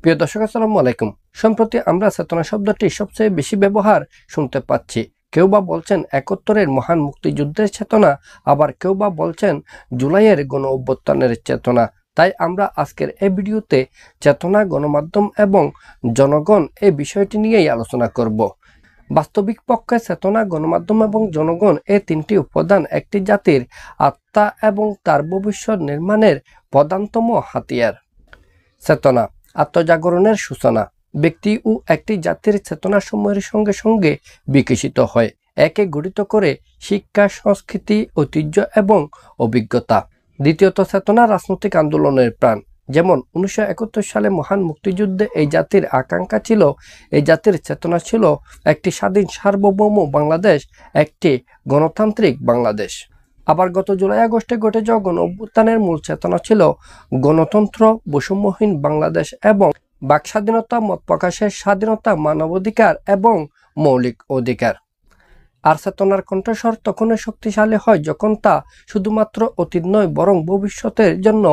প্রিয় দর্শক, আসসালামু আলাইকুম। সম্প্রতি আমরা চেতনা শব্দটি সবচেয়ে বেশি ব্যবহার শুনতে পাচ্ছি। কেউ বা বলছেন ৭১-এর মহান মুক্তিযুদ্ধের চেতনা, আবার কেউ বা বলছেন জুলাইয়ের গণ অভ্যুত্থানের চেতনা। তাই আমরা আজকের এই ভিডিওতে চেতনা, গণমাধ্যম এবং জনগণ এই বিষয়টি নিয়েই আলোচনা করব। বাস্তবিক পক্ষে চেতনা, গণমাধ্যম এবং জনগণ এই তিনটি উপাদান একটি জাতির আত্মা এবং তার ভবিষ্যৎ নির্মাণের প্রধানতম হাতিয়ার। চেতনা আত্মজাগরণের সূচনা। ব্যক্তি ও একটি জাতির চেতনা সময়ের সঙ্গে সঙ্গে বিকশিত হয়, একে গঠিত করে শিক্ষা, সংস্কৃতি, ঐতিহ্য এবং অভিজ্ঞতা। দ্বিতীয়ত, চেতনা রাজনৈতিক আন্দোলনের প্রাণ। যেমন 1971 সালে মহান মুক্তিযুদ্ধে এই জাতির আকাঙ্ক্ষা ছিল, এই জাতির চেতনা ছিল একটি স্বাধীন সার্বভৌম বাংলাদেশ, একটি গণতান্ত্রিক বাংলাদেশ। আবার গত জুলাই আগস্টে ঘটে যাওয়া গণ অভ্যুত্থানের মূল চেতনা ছিল গণতন্ত্র, বৈষম্যহীন বাংলাদেশ এবং বাক স্বাধীনতা, মত প্রকাশের স্বাধীনতা, মানবাধিকার এবং মৌলিক অধিকার। আর চেতনার কণ্ঠস্বর তখনই শক্তিশালী হয় যখন তা শুধুমাত্র অতীত নয়, বরং ভবিষ্যতের জন্য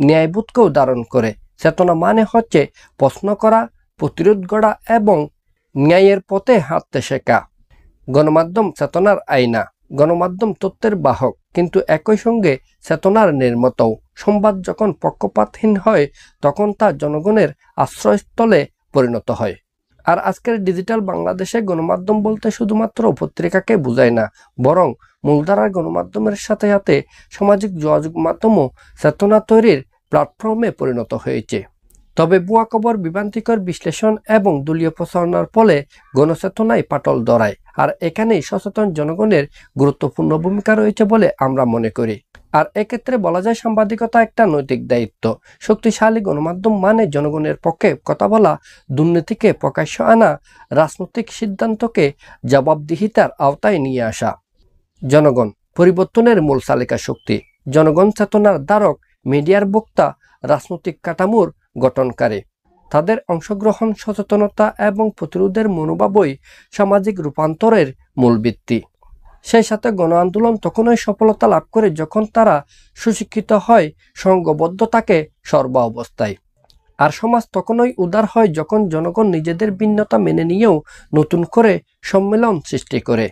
ন্যায়বোধকেও ধারণ করে। চেতনা মানে হচ্ছে প্রশ্ন করা, প্রতিরোধ গড়া এবং ন্যায়ের পথে হাঁটতে শেখা। গণমাধ্যম চেতনার আয়না। গণমাধ্যম তথ্যের বাহক, কিন্তু একই সঙ্গে চেতনার নির্মাতাও। সংবাদ যখন পক্ষপাতহীন হয়, তখন তা জনগণের আশ্রয়স্থলে পরিণত হয়। আর আজকের ডিজিটাল বাংলাদেশে গণমাধ্যম বলতে শুধুমাত্র পত্রিকাকে বোঝায় না, বরং মূলধারার গণমাধ্যমের সাথে সাথে সামাজিক যোগাযোগ মাধ্যমও চেতনা তৈরির প্ল্যাটফর্মে পরিণত হয়েছে। তবে ভুয়া খবর, বিভ্রান্তিকর বিশ্লেষণ এবং দলীয় প্রচারণার ফলে গণচেতনায় ফাটল ধরায়। আর এখানেই সচেতন জনগণের গুরুত্বপূর্ণ ভূমিকা রয়েছে বলে আমরা মনে করি। আর এক্ষেত্রে বলা যায়, সাংবাদিকতা একটা নৈতিক দায়িত্ব। শক্তিশালী গণমাধ্যম মানে জনগণের পক্ষে কথা বলা, দুর্নীতিকে প্রকাশ্য আনা, রাজনৈতিক সিদ্ধান্তকে জবাবদিহিতার আওতায় নিয়ে আসা। জনগণ পরিবর্তনের মূল চালিকা শক্তি। জনগণ চেতনার ধারক, মিডিয়ার বক্তা, রাজনৈতিক কাঠামোর গঠনকারী। তাদের অংশগ্রহণ, সচেতনতা এবং প্রতিরোধের মনোভাবই সামাজিক রূপান্তরের মূল ভিত্তি। সেই সাথে গণ আন্দোলন তখনই সফলতা লাভ করে যখন তারা সুশিক্ষিত হয়, সংঘবদ্ধ থাকে সর্ব অবস্থায়। আর সমাজ তখনই উদার হয় যখন জনগণ নিজেদের ভিন্নতা মেনে নিয়েও নতুন করে সম্মেলন সৃষ্টি করে।